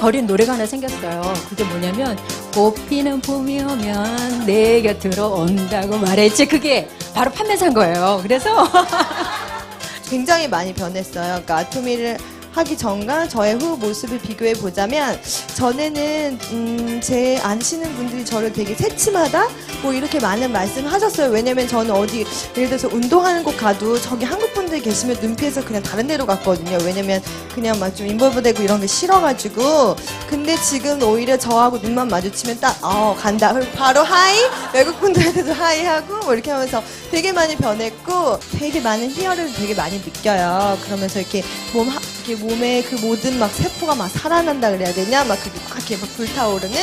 거리는 노래가 하나 생겼어요. 그게 뭐냐면 꽃피는 봄이 오면 내 곁으로 온다고 말했지. 그게 바로 판매사인 거예요. 그래서 굉장히 많이 변했어요. 그러니까 아토미를 하기 전과 저의 후 모습을 비교해 보자면, 전에는 제 아시는 분들이 저를 되게 새침하다 뭐 이렇게 많은 말씀을 하셨어요. 왜냐면 저는 어디 예를 들어서 운동하는 곳 가도 저기 한국 분들 계시면 눈 피해서 그냥 다른 데로 갔거든요. 왜냐면 그냥 막 좀 인볼브되고 이런 게 싫어가지고. 근데 지금 오히려 저하고 눈만 마주치면 딱 간다, 바로 하이, 외국 분들한테도 하이 하고 뭐 이렇게 하면서 되게 많이 변했고, 되게 많은 희열을 되게 많이 느껴요. 그러면서 이렇게 몸에 그 모든 막 세포가 막 살아난다 그래야 되냐, 막 그게 막 이렇게 막 불타오르는.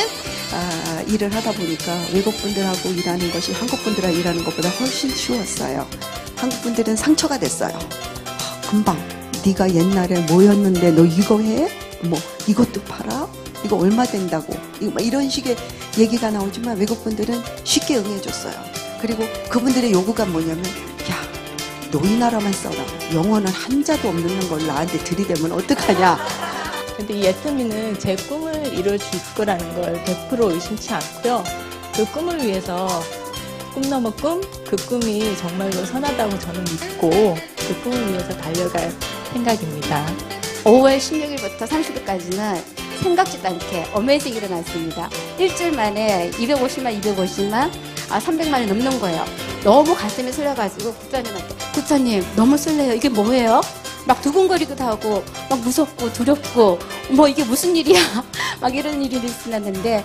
일을 하다 보니까 외국 분들하고 일하는 것이 한국 분들하고 일하는 것보다 훨씬 쉬웠어요. 한국 분들은 상처가 됐어요. 금방 네가 옛날에 뭐였는데 너 이거 해? 뭐 이것도 팔아? 이거 얼마 된다고? 이거 막 이런 식의 얘기가 나오지만 외국 분들은 쉽게 응해줬어요. 그리고 그분들의 요구가 뭐냐면, 야, 너 이 나라만 써라. 영어는 한자도 없는 걸 나한테 들이대면 어떡하냐? 근데 이 애터미는 제 꿈을 이룰 수 있을 거라는 걸 100% 의심치 않고요. 그 꿈을 위해서 꿈 넘어 꿈, 그 꿈이 정말로 선하다고 저는 믿고 그 꿈을 위해서 달려갈 생각입니다. 5월 16일부터 30일까지는 생각지도 않게 어메이징 일어났습니다. 일주일 만에 250만, 300만이 넘는 거예요. 너무 가슴이 설레가지고 국장님한테, 국장님 너무 설레요. 이게 뭐예요? 막 두근거리기도 하고 막 무섭고 두렵고 뭐 이게 무슨 일이야 막 이런 일이 있었는데,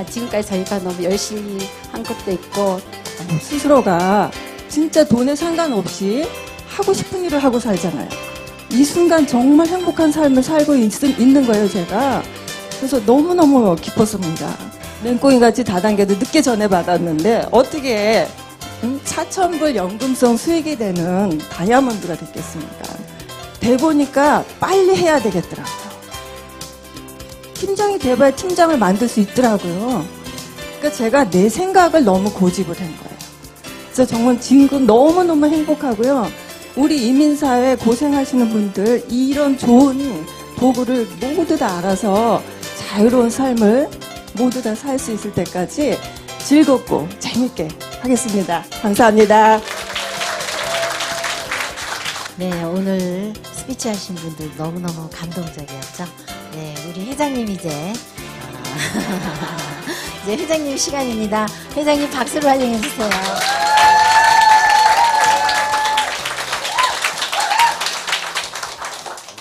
지금까지 저희가 너무 열심히 한 것도 있고, 스스로가 진짜 돈에 상관없이 하고 싶은 일을 하고 살잖아요. 이 순간 정말 행복한 삶을 살고 있는 거예요, 제가. 그래서 너무너무 기뻤습니다. 맹꽁이 같이 다단계도 늦게 전해받았는데 어떻게 4,000불 연금성 수익이 되는 다이아몬드가 됐겠습니까? 돼 보니까 빨리 해야 되겠더라고요. 팀장이 돼봐야 팀장을 만들 수 있더라고요. 그러니까 제가 내 생각을 너무 고집을 한 거예요. 그래서 정말 지금 너무너무 행복하고요. 우리 이민사회 고생하시는 분들, 이런 좋은 도구를 모두 다 알아서 자유로운 삶을 모두 다 살 수 있을 때까지 즐겁고 재밌게 하겠습니다. 감사합니다. 네, 오늘 스피치 하신 분들 너무너무 감동적이었죠. 네, 우리 회장님 이제 회장님 시간입니다. 회장님 박수로 환영해 주세요.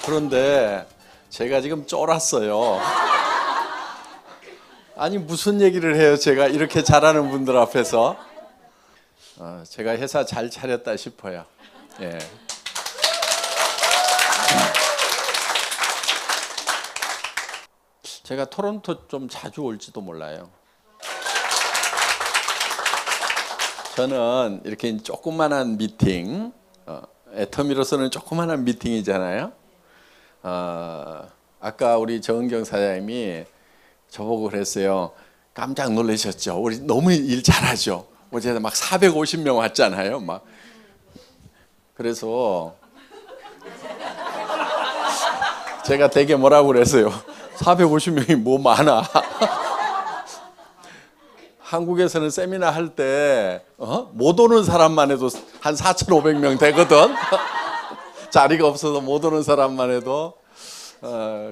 그런데 제가 지금 쫄았어요. 아니 무슨 얘기를 해요, 제가 이렇게 잘하는 분들 앞에서. 제가 회사 잘 차렸다 싶어요. 예. 제가 토론토 좀 자주 올지도 몰라요. 저는 이렇게 조그만한 미팅, 애터미로서는 조그만한 미팅이잖아요. 아까 우리 정은경 사장님이 저보고 그랬어요. 깜짝 놀라셨죠? 우리 너무 일 잘하죠? 어제 막 450명 왔잖아요. 막. 그래서 제가 되게 뭐라고 그랬어요. 450명이 뭐 많아. 한국에서는 세미나 할 때 못 오는 사람만 해도 한 4,500명 되거든. 자리가 없어서 못 오는 사람만 해도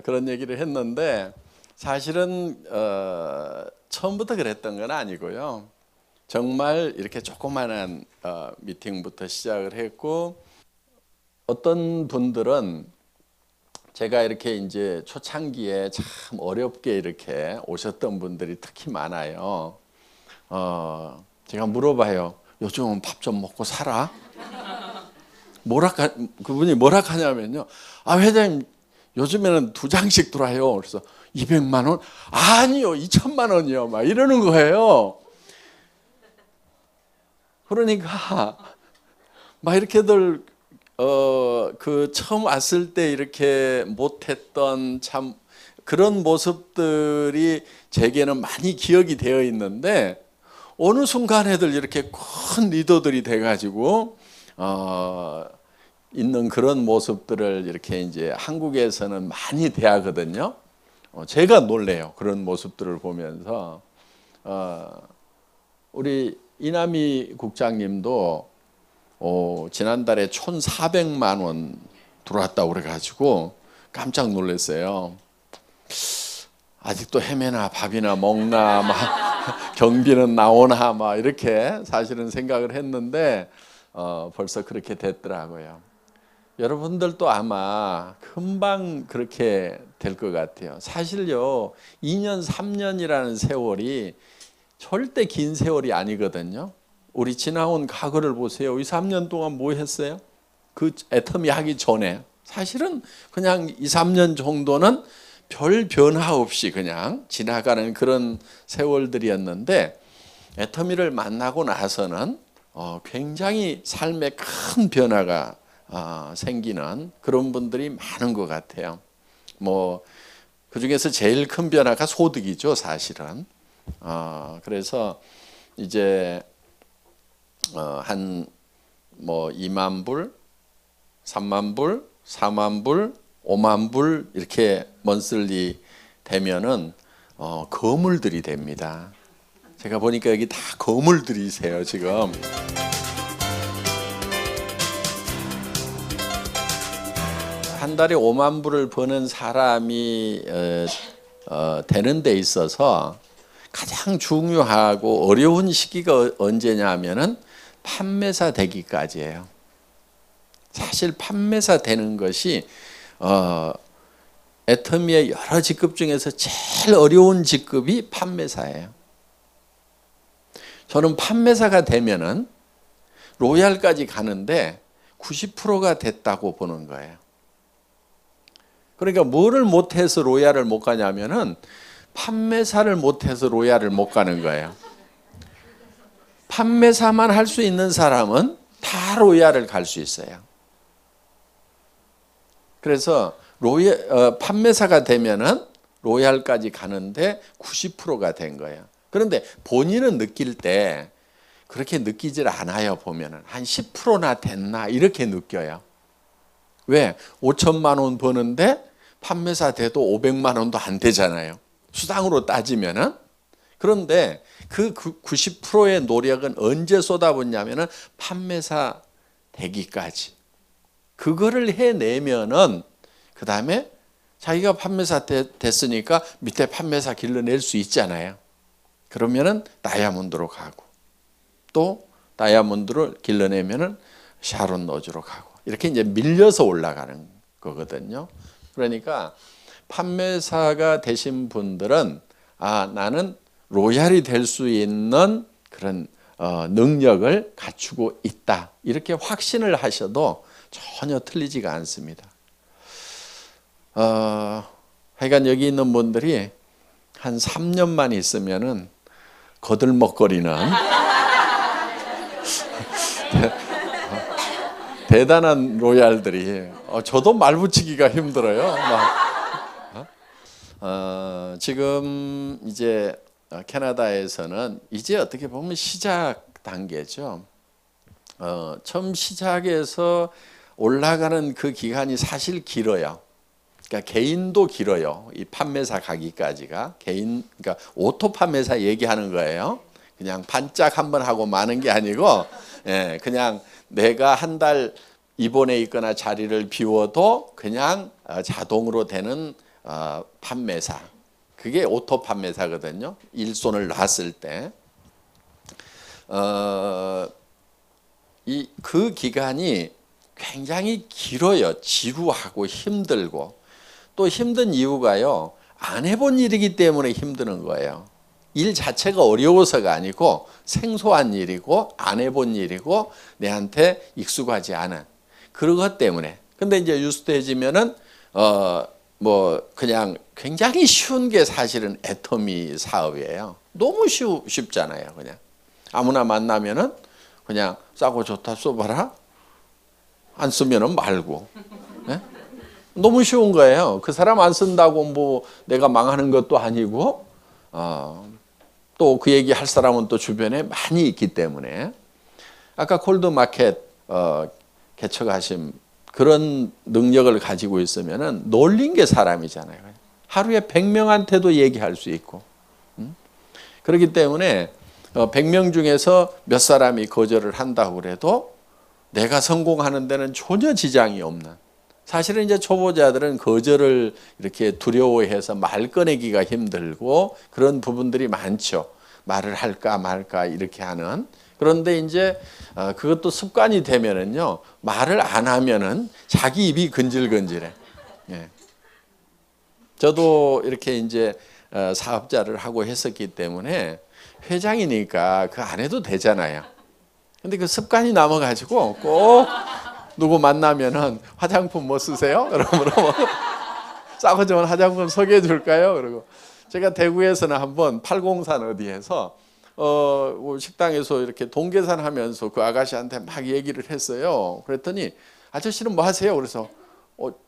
그런 얘기를 했는데, 사실은 처음부터 그랬던 건 아니고요. 정말 이렇게 조그마한 미팅부터 시작을 했고, 어떤 분들은 제가 이렇게 이제 초창기에 참 어렵게 이렇게 오셨던 분들이 특히 많아요. 제가 물어봐요. 요즘은 밥 좀 먹고 살아? 그분이 뭐라 하냐면요. 회장님 요즘에는 2장씩 들어와요. 그래서 200만 원? 아니요, 2천만 원이요. 막 이러는 거예요. 그러니까 막 이렇게들 그 처음 왔을 때 이렇게 못했던 참 그런 모습들이 제게는 많이 기억이 되어 있는데, 어느 순간에들 이렇게 큰 리더들이 돼가지고 있는 그런 모습들을 이렇게 이제 한국에서는 많이 대하거든요. 제가 놀래요. 그런 모습들을 보면서 우리 이남희 국장님도 지난달에 1,400만 원 들어왔다고 그래가지고 깜짝 놀랐어요. 아직도 헤매나 밥이나 먹나 막 경비는 나오나 막 이렇게 사실은 생각을 했는데 벌써 그렇게 됐더라고요. 여러분들도 아마 금방 그렇게 될 것 같아요. 사실요 2년 3년이라는 세월이 절대 긴 세월이 아니거든요. 우리 지나온 과거를 보세요. 이 3년 동안 뭐 했어요? 그 애터미 하기 전에 사실은 그냥 2, 3년 정도는 별 변화 없이 그냥 지나가는 그런 세월들이었는데 애터미를 만나고 나서는 굉장히 삶에 큰 변화가 생기는 그런 분들이 많은 것 같아요. 뭐 그중에서 제일 큰 변화가 소득이죠, 사실은. 그래서 이제 한 뭐 2만 불, 3만 불, 4만 불, 5만 불 이렇게 먼슬리 되면은 거물들이 됩니다. 제가 보니까 여기 다 거물들이세요, 지금. 한 달에 5만 불을 버는 사람이 되는 데 있어서 가장 중요하고 어려운 시기가 언제냐 하면은 판매사 되기까지예요. 사실 판매사 되는 것이 애터미의 여러 직급 중에서 제일 어려운 직급이 판매사예요. 저는 판매사가 되면은 로얄까지 가는데 90%가 됐다고 보는 거예요. 그러니까 뭐를 못해서 로얄을 못 가냐면은 판매사를 못해서 로얄을 못 가는 거예요. 판매사만 할 수 있는 사람은 다 로얄을 갈 수 있어요. 그래서 판매사가 되면은 로얄까지 가는데 90%가 된 거예요. 그런데 본인은 느낄 때 그렇게 느끼질 않아요. 보면은 한 10%나 됐나 이렇게 느껴요. 왜? 5천만 원 버는데 판매사 돼도 500만 원도 안 되잖아요. 수당으로 따지면은. 그런데 그 90%의 노력은 언제 쏟아붓냐면은 판매사 되기까지. 그거를 해내면은 그 다음에 자기가 판매사 됐으니까 밑에 판매사 길러낼 수 있잖아요. 그러면은 다이아몬드로 가고 또 다이아몬드를 길러내면은 샤론 노즈로 가고 이렇게 이제 밀려서 올라가는 거거든요. 그러니까 판매사가 되신 분들은 나는 로얄이 될 수 있는 그런 능력을 갖추고 있다. 이렇게 확신을 하셔도 전혀 틀리지가 않습니다. 하여간 여기 있는 분들이 한 3년만 있으면은 거들먹거리는 대단한 로얄들이 저도 말 붙이기가 힘들어요. 지금 이제 캐나다에서는 이제 어떻게 보면 시작 단계죠. 처음 시작해서 올라가는 그 기간이 사실 길어요. 그러니까 개인도 길어요. 이 판매사 가기까지가 그러니까 오토 판매사 얘기하는 거예요. 그냥 반짝 한번 하고 마는 게 아니고, 그냥 내가 한 달 입원해 있거나 자리를 비워도 그냥 자동으로 되는 판매사. 그게 오토 판매사거든요. 일손을 놨을 때. 그 기간이 굉장히 길어요. 지루하고 힘들고. 또 힘든 이유가요. 안 해본 일이기 때문에 힘드는 거예요. 일 자체가 어려워서가 아니고 생소한 일이고 안 해본 일이고 내한테 익숙하지 않은 그런 것 때문에. 근데 이제 유스돼지면은 뭐 그냥 굉장히 쉬운 게 사실은 애터미 사업이에요. 너무 쉽잖아요. 그냥 아무나 만나면은 그냥 싸고 좋다 써봐라. 안 쓰면은 말고. 네? 너무 쉬운 거예요. 그 사람 안 쓴다고 뭐 내가 망하는 것도 아니고 또 그 얘기 할 사람은 또 주변에 많이 있기 때문에 아까 콜드마켓 개척하신 그런 능력을 가지고 있으면은 놀린 게 사람이잖아요. 하루에 100명한테도 얘기할 수 있고. 그렇기 때문에 100명 중에서 몇 사람이 거절을 한다고 그래도 내가 성공하는 데는 전혀 지장이 없는. 사실은 이제 초보자들은 거절을 이렇게 두려워해서 말 꺼내기가 힘들고 그런 부분들이 많죠. 말을 할까 말까 이렇게 하는. 그런데 이제 그것도 습관이 되면은요, 말을 안 하면은 자기 입이 근질근질해. 예. 저도 이렇게 이제 사업자를 하고 했었기 때문에 회장이니까 그 안 해도 되잖아요. 근데 그 습관이 남아가지고 꼭 누구 만나면은 화장품 뭐 쓰세요? 그러면 싸고 좋은 화장품 소개해 줄까요? 그러고 제가 대구에서는 한번 팔공산 어디에서 식당에서 이렇게 동계산 하면서 그 아가씨한테 막 얘기를 했어요. 그랬더니 아저씨는 뭐 하세요? 그래서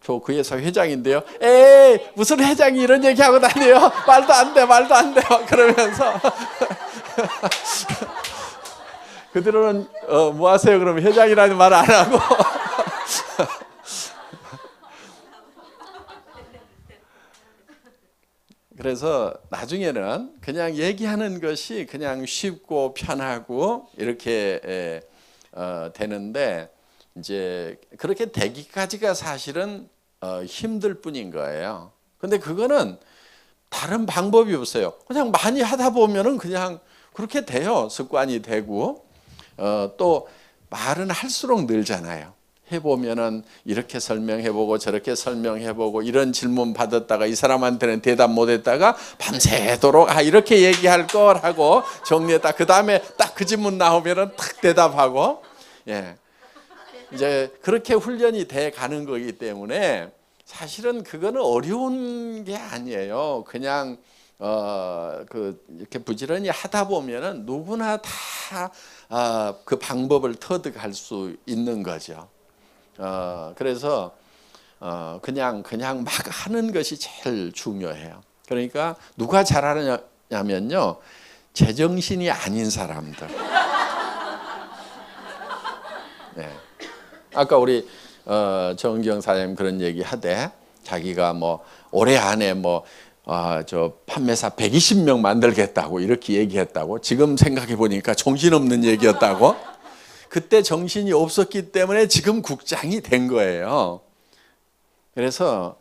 저 그 회사 회장인데요. 에이 무슨 회장이 이런 얘기하고 다녀요? 말도 안 돼, 말도 안 돼. 막 그러면서 그들은 뭐 하세요? 그러면 회장이라는 말 안 하고 그래서 나중에는 그냥 얘기하는 것이 그냥 쉽고 편하고 이렇게 되는데 이제 그렇게 되기까지가 사실은 힘들 뿐인 거예요. 근데 그거는 다른 방법이 없어요. 그냥 많이 하다 보면은 그냥 그렇게 돼요. 습관이 되고 또 말은 할수록 늘잖아요. 해보면은 이렇게 설명해보고 저렇게 설명해보고 이런 질문 받았다가 이 사람한테는 대답 못했다가 밤새도록 이렇게 얘기할 걸 하고 정리했다. 그 다음에 딱 그 질문 나오면은 탁 대답하고 예. 이제 그렇게 훈련이 돼 가는 거기 때문에 사실은 그거는 어려운 게 아니에요. 그냥 이렇게 부지런히 하다 보면은 누구나 다 그 방법을 터득할 수 있는 거죠. 그래서 그냥 막 하는 것이 제일 중요해요. 그러니까 누가 잘하느냐면요, 제정신이 아닌 사람들. 네. 아까 우리 정경 사장님 그런 얘기 하되 자기가 뭐 올해 안에 저 판매사 120명 만들겠다고 이렇게 얘기했다고. 지금 생각해 보니까 정신없는 얘기였다고. 그때 정신이 없었기 때문에 지금 국장이 된 거예요. 그래서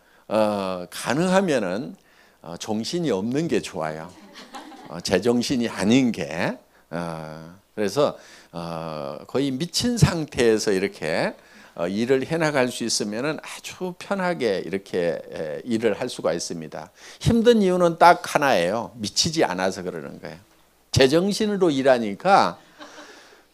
가능하면은 정신이 없는 게 좋아요. 제정신이 아닌 게. 그래서 거의 미친 상태에서 이렇게 일을 해나갈 수 있으면은 아주 편하게 이렇게 일을 할 수가 있습니다. 힘든 이유는 딱 하나예요. 미치지 않아서 그러는 거예요. 제정신으로 일하니까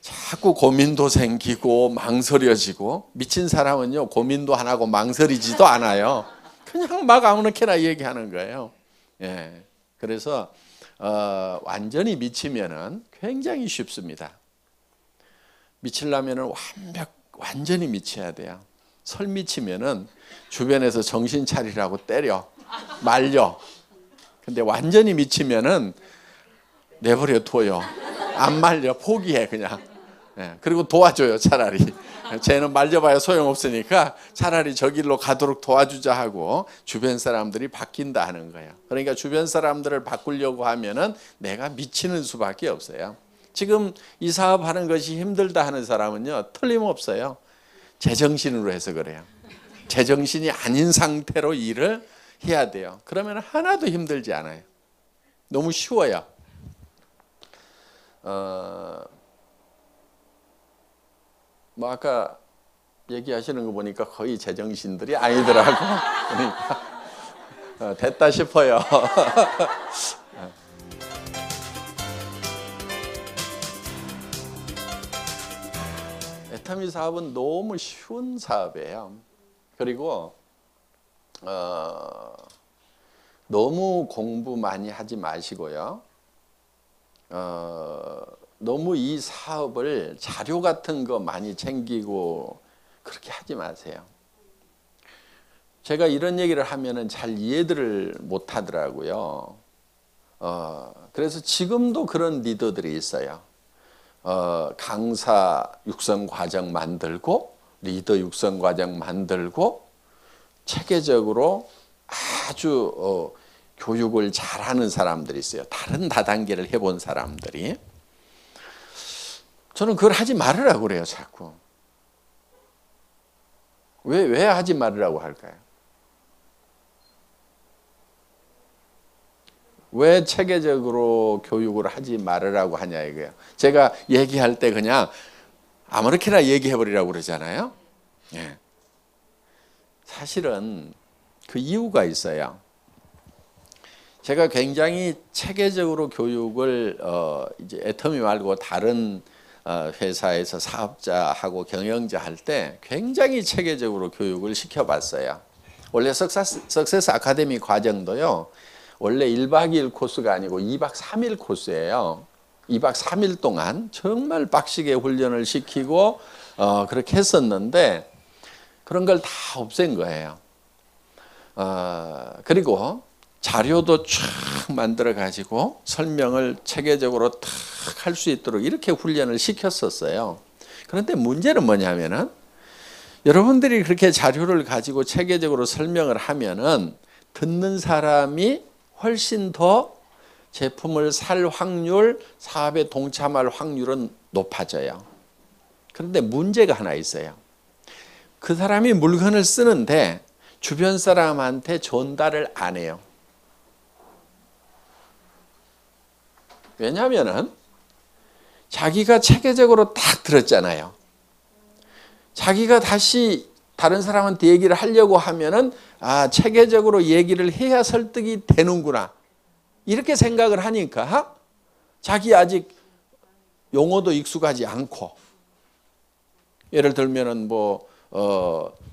자꾸 고민도 생기고 망설여지고, 미친 사람은요 고민도 안 하고 망설이지도 않아요. 그냥 막 아무렇게나 얘기하는 거예요. 예. 그래서 완전히 미치면은 굉장히 쉽습니다. 미치려면은 완전히 미쳐야 돼요. 설 미치면은 주변에서 정신 차리라고 때려, 말려. 근데 완전히 미치면은 내버려 둬요. 안 말려, 포기해 그냥. 예, 그리고 도와줘요 차라리. 쟤는 말려봐야 소용없으니까 차라리 저 길로 가도록 도와주자 하고 주변 사람들이 바뀐다 하는 거예요. 그러니까 주변 사람들을 바꾸려고 하면은 내가 미치는 수밖에 없어요. 지금 이 사업하는 것이 힘들다 하는 사람은요 틀림없어요. 제정신으로 해서 그래요. 제정신이 아닌 상태로 일을 해야 돼요. 그러면 하나도 힘들지 않아요. 너무 쉬워요. 아까 얘기하시는 거 보니까 거의 제정신들이 아니더라고. 그러니까 됐다 싶어요. 애터미 사업은 너무 쉬운 사업이에요. 그리고 너무 공부 많이 하지 마시고요. 너무 이 사업을 자료 같은 거 많이 챙기고 그렇게 하지 마세요. 제가 이런 얘기를 하면은 잘 이해들을 못 하더라고요. 그래서 지금도 그런 리더들이 있어요. 강사 육성 과정 만들고 리더 육성 과정 만들고 체계적으로 아주 교육을 잘하는 사람들이 있어요. 다른 다단계를 해본 사람들이. 저는 그걸 하지 말으라고 그래요, 자꾸. 왜 하지 말으라고 할까요? 왜 체계적으로 교육을 하지 말으라고 하냐 이거예요. 제가 얘기할 때 그냥 아무렇게나 얘기해버리라고 그러잖아요. 예. 사실은 그 이유가 있어요. 제가 굉장히 체계적으로 교육을 이제 애터미 말고 다른 회사에서 사업자하고 경영자 할 때 굉장히 체계적으로 교육을 시켜봤어요. 원래 석세스 아카데미 과정도요. 원래 1박 2일 코스가 아니고 2박 3일 코스예요. 2박 3일 동안 정말 빡시게 훈련을 시키고 그렇게 했었는데 그런 걸 다 없앤 거예요. 그리고 자료도 쫙 만들어 가지고 설명을 체계적으로 탁 할 수 있도록 이렇게 훈련을 시켰었어요. 그런데 문제는 뭐냐면은 여러분들이 그렇게 자료를 가지고 체계적으로 설명을 하면은 듣는 사람이 훨씬 더 제품을 살 확률, 사업에 동참할 확률은 높아져요. 그런데 문제가 하나 있어요. 그 사람이 물건을 쓰는데 주변 사람한테 전달을 안 해요. 왜냐하면은 자기가 체계적으로 딱 들었잖아요. 자기가 다시 다른 사람한테 얘기를 하려고 하면은 체계적으로 얘기를 해야 설득이 되는구나. 이렇게 생각을 하니까 자기 아직 용어도 익숙하지 않고 예를 들면은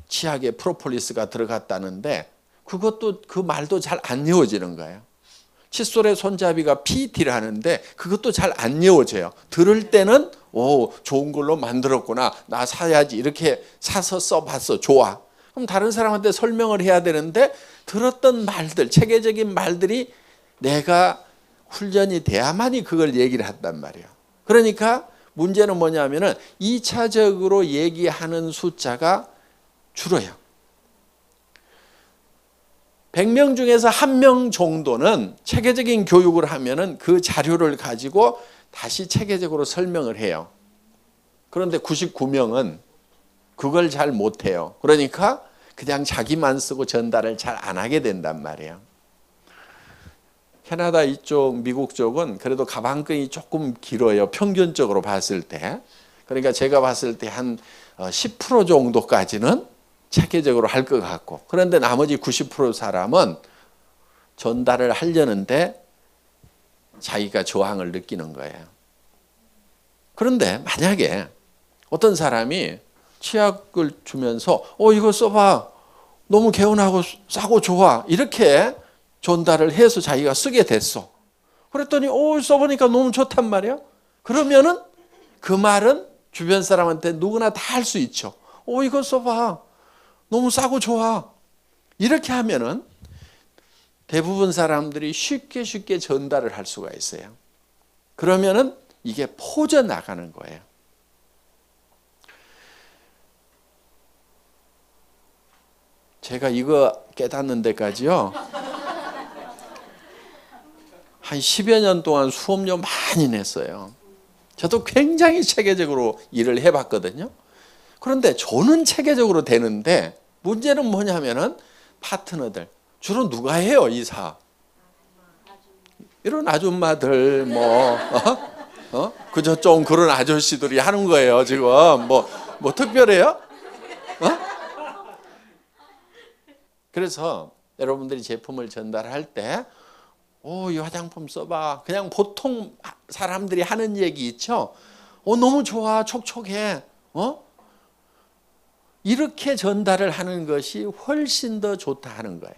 치약에 프로폴리스가 들어갔다는데 그것도 그 말도 잘 안 외워지는 거예요. 칫솔의 손잡이가 PET를 하는데 그것도 잘 안 외워져요. 들을 때는 좋은 걸로 만들었구나. 나 사야지. 이렇게 사서 써봤어. 좋아. 그럼 다른 사람한테 설명을 해야 되는데 들었던 말들, 체계적인 말들이 내가 훈련이 돼야만이 그걸 얘기를 한단 말이에요. 그러니까 문제는 뭐냐면은 2차적으로 얘기하는 숫자가 줄어요. 100명 중에서 1명 정도는 체계적인 교육을 하면은 그 자료를 가지고 다시 체계적으로 설명을 해요. 그런데 99명은 그걸 잘 못해요. 그러니까 그냥 자기만 쓰고 전달을 잘 안 하게 된단 말이에요. 캐나다 이쪽, 미국 쪽은 그래도 가방끈이 조금 길어요. 평균적으로 봤을 때. 그러니까 제가 봤을 때 한 10% 정도까지는 체계적으로 할 것 같고, 그런데 나머지 90% 사람은 전달을 하려는데 자기가 저항을 느끼는 거예요. 그런데 만약에 어떤 사람이 치약을 주면서 이거 써봐. 너무 개운하고 싸고 좋아. 이렇게 전달을 해서 자기가 쓰게 됐어. 그랬더니 써보니까 너무 좋단 말이야. 그러면은 그 말은 주변 사람한테 누구나 다 할 수 있죠. 이거 써봐. 너무 싸고 좋아. 이렇게 하면은 대부분 사람들이 쉽게 전달을 할 수가 있어요. 그러면은 이게 퍼져 나가는 거예요. 제가 이거 깨닫는 데까지요. 한 10여 년 동안 수업료 많이 냈어요. 저도 굉장히 체계적으로 일을 해봤거든요. 그런데 저는 체계적으로 되는데 문제는 뭐냐면은 파트너들 주로 누가 해요? 이 사업. 이런 아줌마들 그저 좀 그런 아저씨들이 하는 거예요. 지금 뭐 특별해요? 그래서 여러분들이 제품을 전달할 때 이 화장품 써봐. 그냥 보통 사람들이 하는 얘기 있죠. 너무 좋아. 촉촉해. 이렇게 전달을 하는 것이 훨씬 더 좋다 하는 거예요.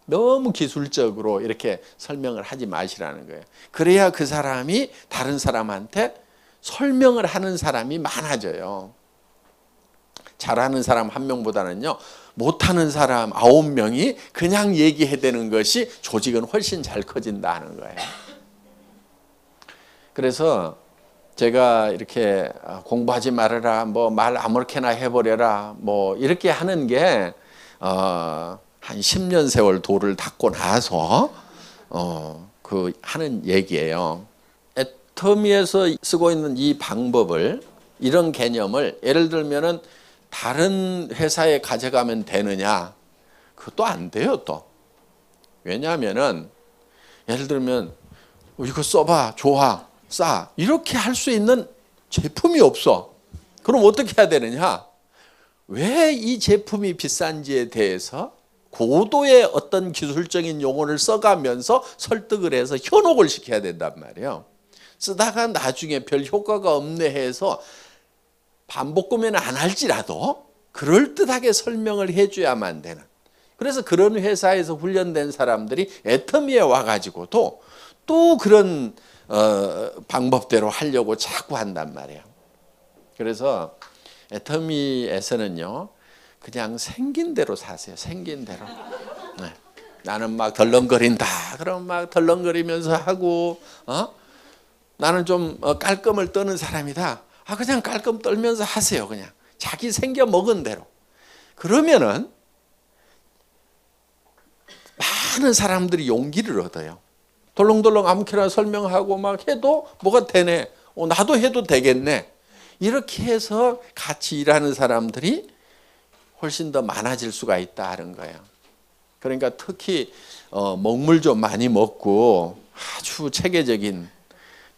너무 기술적으로 이렇게 설명을 하지 마시라는 거예요. 그래야 그 사람이 다른 사람한테 설명을 하는 사람이 많아져요. 잘하는 사람 1명보다는요. 못하는 사람 9명이 그냥 얘기해야 되는 것이 조직은 훨씬 잘 커진다 하는 거예요. 그래서 제가 이렇게 공부하지 말아라, 말 아무렇게나 해버려라, 이렇게 하는 게 한 한 10년 세월 도를 닦고 나서 그 하는 얘기예요. 애터미에서 쓰고 있는 이 방법을, 이런 개념을 예를 들면은 다른 회사에 가져가면 되느냐? 그것도 안 돼요, 또. 왜냐하면은 예를 들면 이거 써봐, 좋아, 싸, 이렇게 할 수 있는 제품이 없어. 그럼 어떻게 해야 되느냐? 왜 이 제품이 비싼지에 대해서 고도의 어떤 기술적인 용어를 써가면서 설득을 해서 현혹을 시켜야 된단 말이에요. 쓰다가 나중에 별 효과가 없네 해서 반복 구매는 안 할지라도 그럴듯하게 설명을 해줘야만 되는. 그래서 그런 회사에서 훈련된 사람들이 애터미에 와가지고 또 그런 방법대로 하려고 자꾸 한단 말이에요. 그래서 애터미에서는요, 그냥 생긴 대로 사세요. 생긴 대로. 네. 나는 막 덜렁거린다. 그럼 막 덜렁거리면서 하고, 나는 좀 깔끔을 떠는 사람이다. 그냥 깔끔 떨면서 하세요. 그냥 자기 생겨 먹은 대로. 그러면은 많은 사람들이 용기를 얻어요. 덜렁덜렁 아무렇게나 설명하고 막 해도 뭐가 되네. 나도 해도 되겠네. 이렇게 해서 같이 일하는 사람들이 훨씬 더 많아질 수가 있다 하는 거예요. 그러니까 특히 먹물 좀 많이 먹고 아주 체계적인,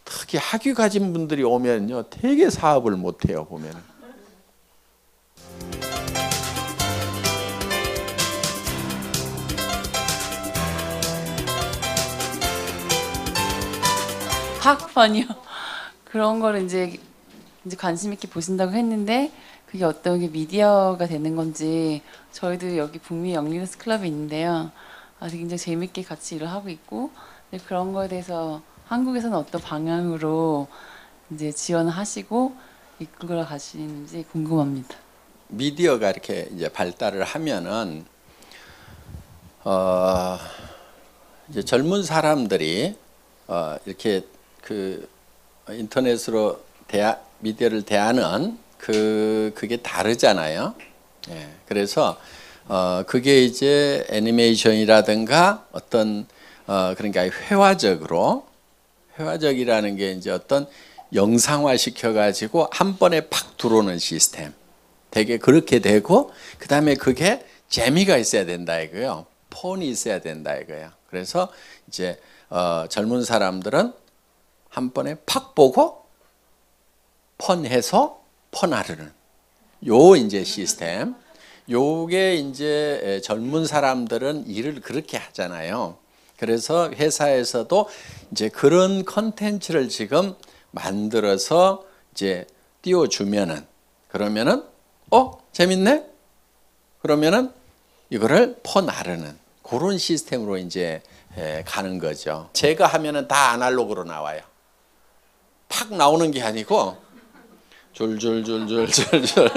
특히 학위 가진 분들이 오면요, 되게 사업을 못 해요, 보면은. 학번이요. 그런 거를 이제 관심 있게 보신다고 했는데, 그게 어떤 게 미디어가 되는 건지, 저희도 여기 북미 영리너스 클럽이 있는데요. 굉장히 재밌게 같이 일을 하고 있고, 근데 그런 거에 대해서 한국에서는 어떤 방향으로 이제 지원을 하시고 이끌어 가시는지 궁금합니다. 미디어가 이렇게 이제 발달을 하면은 이제 젊은 사람들이 이렇게 그 인터넷으로 미디어를 대하는 그게 다르잖아요. 예, 그래서 그게 이제 애니메이션이라든가 어떤 그러니까 회화적이라는 게 이제 어떤 영상화 시켜가지고 한 번에 팍 들어오는 시스템. 되게 그렇게 되고, 그 다음에 그게 재미가 있어야 된다 이거예요. 폰이 있어야 된다 이거예요. 그래서 이제 젊은 사람들은 한 번에 팍 보고 폰해서 폰하르는 요 이제 시스템. 요게 이제 젊은 사람들은 일을 그렇게 하잖아요. 그래서 회사에서도 이제 그런 컨텐츠를 지금 만들어서 이제 띄워주면은, 그러면은 재밌네? 그러면은 이거를 퍼나르는 그런 시스템으로 이제 가는 거죠. 제가 하면은 다 아날로그로 나와요. 팍 나오는 게 아니고 줄줄줄줄줄줄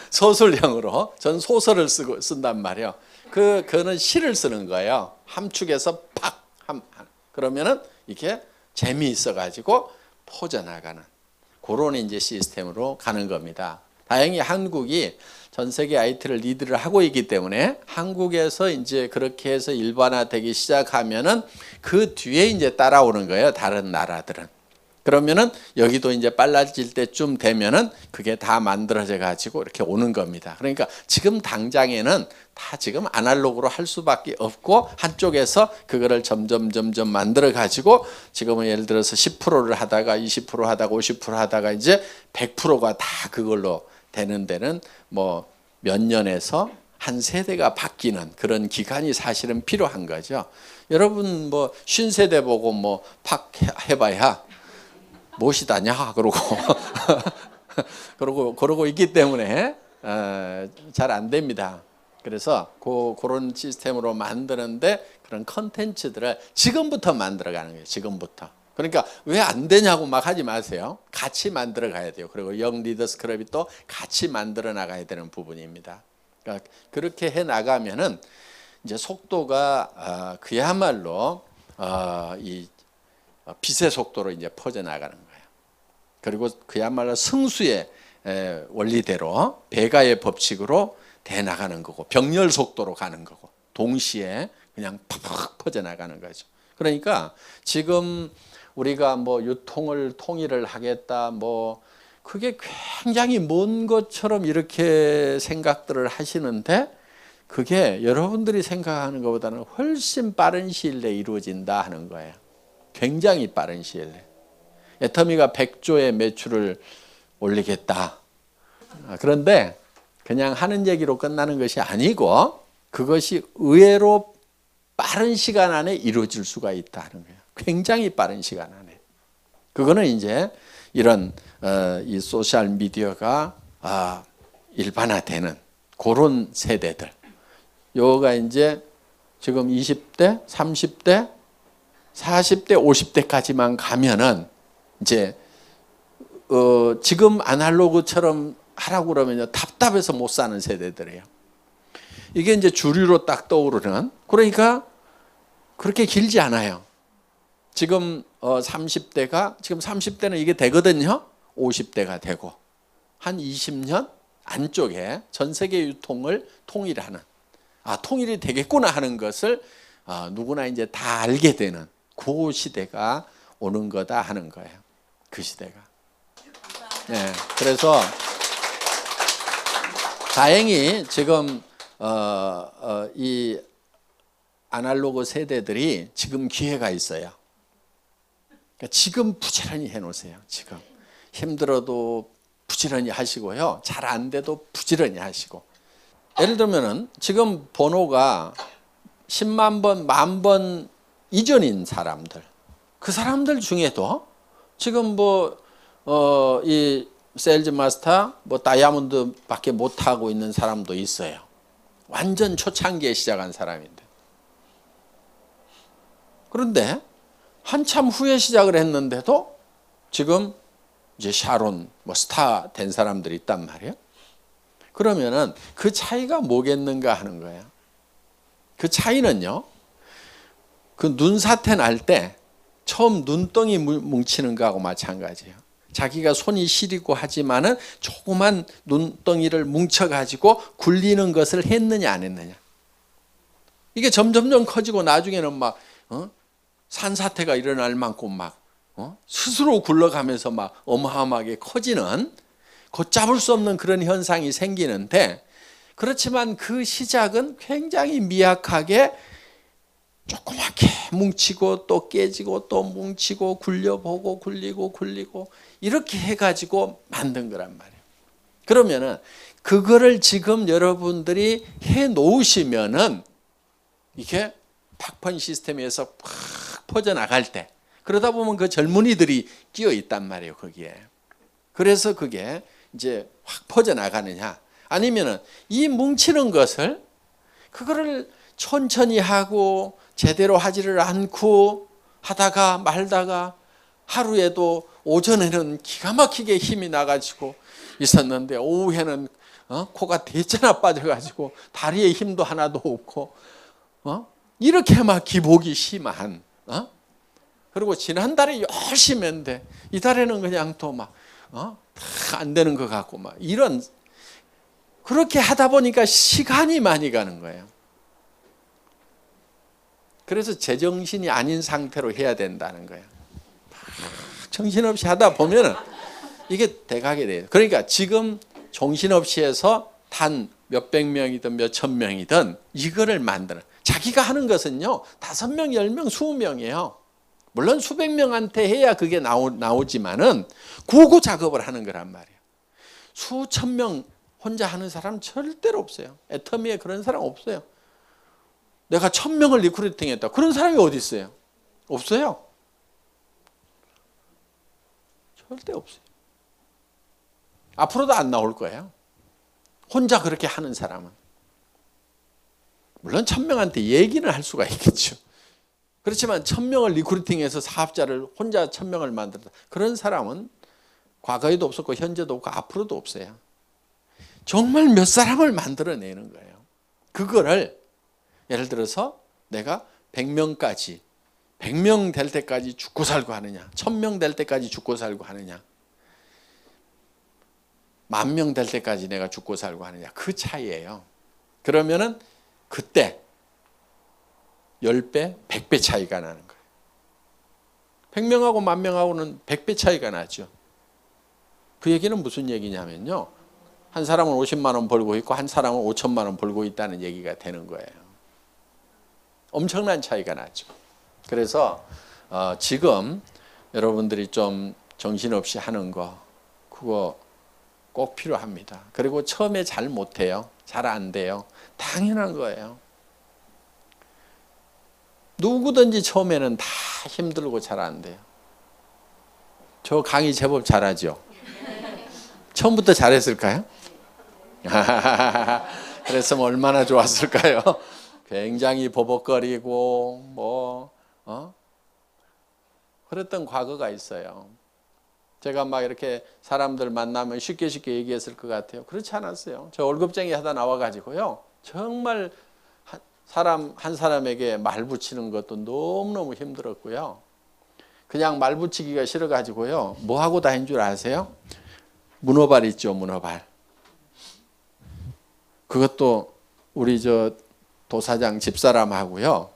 소설형으로, 전 소설을 쓴단 말이에요. 그거는 시를 쓰는 거예요. 함축해서 팍 그러면은 이렇게 재미있어 가지고 퍼져나가는 그런 이제 시스템으로 가는 겁니다. 다행히 한국이 전 세계 IT를 리드를 하고 있기 때문에 한국에서 이제 그렇게 해서 일반화되기 시작하면은 그 뒤에 이제 따라오는 거예요. 다른 나라들은. 그러면은 여기도 이제 빨라질 때쯤 되면은 그게 다 만들어져 가지고 이렇게 오는 겁니다. 그러니까 지금 당장에는 다 지금 아날로그로 할 수밖에 없고, 한쪽에서 그거를 점점 만들어 가지고 지금은 예를 들어서 10%를 하다가 20% 하다가 50% 하다가 이제 100%가 다 그걸로 되는 데는 뭐 몇 년에서 한 세대가 바뀌는 그런 기간이 사실은 필요한 거죠. 여러분 뭐 50세대 보고 뭐 팍 해봐야 무엇이다냐 그러고 있기 때문에 잘 안 됩니다. 그래서 그런 시스템으로 만드는데 그런 컨텐츠들을 지금부터 만들어가는 거예요. 지금부터. 그러니까 왜 안 되냐고 막 하지 마세요. 같이 만들어 가야 돼요. 그리고 영 리더스 클럽이 또 같이 만들어 나가야 되는 부분입니다. 그러니까 그렇게 해 나가면은 이제 속도가 그야말로 이 빛의 속도로 이제 퍼져 나가는 거예요. 그리고 그야말로 승수의 원리대로, 배가의 법칙으로 돼 나가는 거고, 병렬 속도로 가는 거고, 동시에 그냥 팍팍 퍼져나가는 거죠. 그러니까 지금 우리가 뭐 유통을 통일을 하겠다, 뭐 그게 굉장히 먼 것처럼 이렇게 생각들을 하시는데 그게 여러분들이 생각하는 것보다는 훨씬 빠른 시일 내에 이루어진다 하는 거예요. 굉장히 빠른 시일 내에. 애터미가 100조의 매출을 올리겠다. 그런데 그냥 하는 얘기로 끝나는 것이 아니고 그것이 의외로 빠른 시간 안에 이루어질 수가 있다는 거예요. 굉장히 빠른 시간 안에. 그거는 이제 이런 이 소셜 미디어가 일반화되는 그런 세대들. 요가 이제 지금 20대, 30대, 40대, 50대까지만 가면은 이제 지금 아날로그처럼 하라고 그러면요 답답해서 못 사는 세대들이에요. 이게 이제 주류로 딱 떠오르는, 그러니까 그렇게 길지 않아요. 지금 30대가 지금 30대는 이게 되거든요. 50대가 되고 한 20년 안쪽에 전 세계 유통을 통일하는, 통일이 되겠구나 하는 것을 누구나 이제 다 알게 되는 그 시대가 오는 거다 하는 거예요. 그 시대가. 네, 그래서 다행히 지금 이 아날로그 세대들이 지금 기회가 있어요. 그러니까 지금 부지런히 해놓으세요. 지금 힘들어도 부지런히 하시고요. 잘 안 돼도 부지런히 하시고. 예를 들면은 지금 번호가 10만 번, 10,000번 이전인 사람들, 그 사람들 중에도 지금 이 세일즈 마스터, 다이아몬드밖에 못 하고 있는 사람도 있어요. 완전 초창기에 시작한 사람인데. 그런데 한참 후에 시작을 했는데도 지금 이제 샤론, 스타 된 사람들이 있단 말이에요. 그러면은 그 차이가 뭐겠는가 하는 거예요. 그 차이는요, 그 눈사태 날 때 처음 눈덩이 뭉치는 거하고 마찬가지예요. 자기가 손이 시리고 하지만은 조그만 눈덩이를 뭉쳐가지고 굴리는 것을 했느냐 안 했느냐. 이게 점점점 커지고 나중에는 막 산사태가 일어날 만큼 막 스스로 굴러가면서 막 어마어마하게 커지는, 걷잡을 수 없는 그런 현상이 생기는데, 그렇지만 그 시작은 굉장히 미약하게 조그맣게 뭉치고 또 깨지고 또 뭉치고 굴려보고 굴리고 이렇게 해가지고 만든 거란 말이에요. 그러면은 그거를 지금 여러분들이 해 놓으시면은 이게 팍펀 시스템에서 팍 퍼져나갈 때, 그러다 보면 그 젊은이들이 끼어 있단 말이에요, 거기에. 그래서 그게 이제 확 퍼져나가느냐, 아니면은 이 뭉치는 것을, 그거를 천천히 하고 제대로 하지를 않고 하다가 말다가 하루에도 오전에는 기가 막히게 힘이 나가지고 있었는데 오후에는 코가 대짜나 빠져가지고 다리에 힘도 하나도 없고 이렇게 막 기복이 심한, 그리고 지난달에 열심히 했는데 이달에는 그냥 또 막 안 되는 것 같고 막 이런, 그렇게 하다 보니까 시간이 많이 가는 거예요. 그래서 제정신이 아닌 상태로 해야 된다는 거예요. 정신없이 하다 보면은 이게 돼가게 돼요. 그러니까 지금 정신없이 해서 단 몇백 명이든 몇천 명이든 이거를 만드는, 자기가 하는 것은요 5명, 10명, 20명이에요. 물론 수백 명한테 해야 그게 나오지만은 고고 작업을 하는 거란 말이에요. 수천 명 혼자 하는 사람 절대로 없어요. 애터미에 그런 사람 없어요. 내가 1,000명을 리크루팅했다. 그런 사람이 어디 있어요? 없어요. 절대 없어요. 앞으로도 안 나올 거예요. 혼자 그렇게 하는 사람은. 물론 1,000명한테 얘기는 할 수가 있겠죠. 그렇지만 1,000명을 리크루팅해서 사업자를 혼자 1,000명을 만들었다. 그런 사람은 과거에도 없었고 현재도 없고 앞으로도 없어요. 정말 몇 사람을 만들어내는 거예요. 그거를 예를 들어서 내가 100명까지, 100명 될 때까지 죽고 살고 하느냐, 1,000명 될 때까지 죽고 살고 하느냐, 10,000명 될 때까지 내가 죽고 살고 하느냐, 그 차이예요. 그러면은 그때 10배, 100배 차이가 나는 거예요. 100명하고 10,000명하고는 100배 차이가 나죠. 그 얘기는 무슨 얘기냐면요. 한 사람은 50만 원 벌고 있고 한 사람은 5천만 원 벌고 있다는 얘기가 되는 거예요. 엄청난 차이가 나죠. 그래서 지금 여러분들이 좀 정신없이 하는 거 그거 꼭 필요합니다. 그리고 처음에 잘 못해요. 잘 안 돼요. 당연한 거예요. 누구든지 처음에는 다 힘들고 잘 안 돼요. 저 강의 제법 잘하죠. 처음부터 잘했을까요? 그랬으면 얼마나 좋았을까요? 굉장히 버벅거리고 그랬던 과거가 있어요. 제가 막 이렇게 사람들 만나면 쉽게 얘기했을 것 같아요. 그렇지 않았어요. 저 월급쟁이 하다 나와가지고요. 정말 사람 한 사람에게 말 붙이는 것도 너무너무 힘들었고요. 그냥 말 붙이기가 싫어가지고요. 뭐 하고 다닌 줄 아세요? 문어발 있죠, 문어발. 그것도 우리 저 도사장 집사람하고요.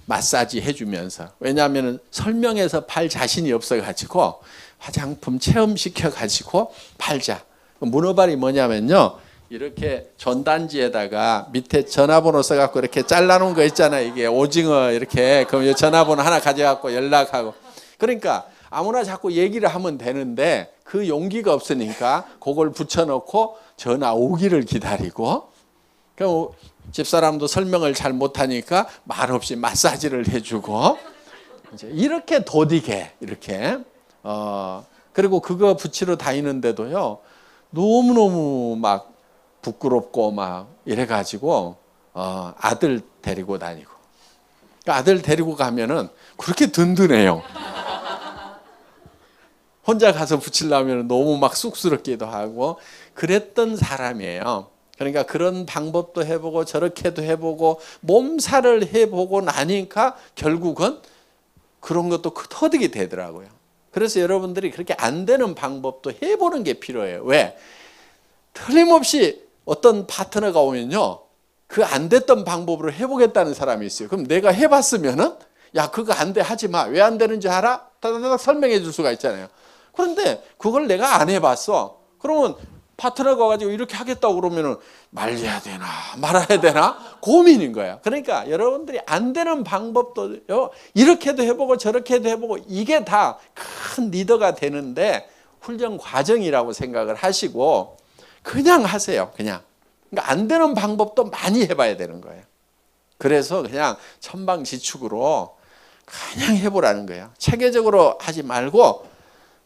마사지 해주면서. 왜냐하면 설명해서 팔 자신이 없어가지고 화장품 체험시켜가지고 팔자. 문어발이 뭐냐면요. 이렇게 전단지에다가 밑에 전화번호 써갖고 이렇게 잘라놓은 거 있잖아요. 이게 오징어 이렇게. 그럼 전화번호 하나 가져갖고 연락하고. 그러니까 아무나 자꾸 얘기를 하면 되는데 그 용기가 없으니까 그걸 붙여놓고 전화 오기를 기다리고. 그럼 집사람도 설명을 잘 못하니까 말없이 마사지를 해주고. 이제 이렇게 도디게 이렇게. 그리고 그거 붙이러 다니는데도요. 너무너무 막 부끄럽고 막 이래가지고 아들 데리고 다니고. 그러니까 아들 데리고 가면은 그렇게 든든해요. 혼자 가서 붙이려면 너무 막 쑥스럽기도 하고 그랬던 사람이에요. 그러니까 그런 방법도 해보고 저렇게도 해보고 몸살을 해보고 나니까 결국은 그런 것도 터득이 되더라고요. 그래서 여러분들이 그렇게 안 되는 방법도 해보는 게 필요해요. 왜? 틀림없이 어떤 파트너가 오면요. 그 안 됐던 방법으로 해보겠다는 사람이 있어요. 그럼 내가 해봤으면은 야 그거 안 돼 하지 마. 왜 안 되는지 알아? 다다닥 설명해 줄 수가 있잖아요. 그런데 그걸 내가 안 해봤어. 그러면 파트너가 와가지고 이렇게 하겠다고 그러면은 말려야 되나 말아야 되나 고민인 거야. 그러니까 여러분들이 안 되는 방법도 이렇게도 해보고 저렇게도 해보고 이게 다 큰 리더가 되는데 훈련 과정이라고 생각을 하시고 그냥 하세요. 그냥. 그러니까 안 되는 방법도 많이 해봐야 되는 거예요. 그래서 그냥 천방지축으로 그냥 해보라는 거예요. 체계적으로 하지 말고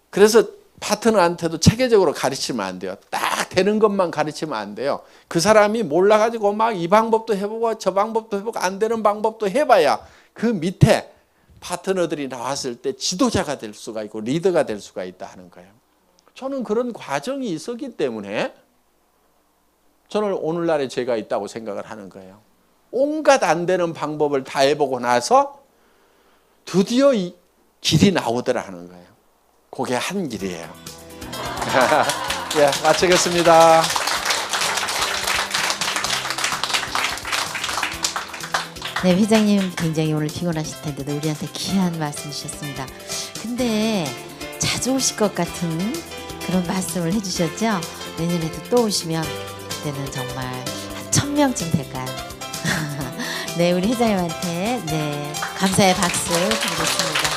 그래서 파트너한테도 체계적으로 가르치면 안 돼요. 딱 되는 것만 가르치면 안 돼요. 그 사람이 몰라가지고 막 이 방법도 해보고 저 방법도 해보고 안 되는 방법도 해봐야 그 밑에 파트너들이 나왔을 때 지도자가 될 수가 있고 리더가 될 수가 있다 하는 거예요. 저는 그런 과정이 있었기 때문에 저는 오늘날의 제가 있다고 생각을 하는 거예요. 온갖 안 되는 방법을 다 해보고 나서 드디어 이 길이 나오더라 하는 거예요. 그게 한 길이에요. 예, 마치겠습니다. 네, 회장님 굉장히 오늘 피곤하실 텐데도 우리한테 귀한 말씀 주셨습니다. 근데 자주 오실 것 같은 그런 말씀을 해주셨죠? 내년에도 또 오시면 그때는 정말 한 1000명쯤 될까요? 네, 우리 회장님한테 네 감사의 박수 드리겠습니다.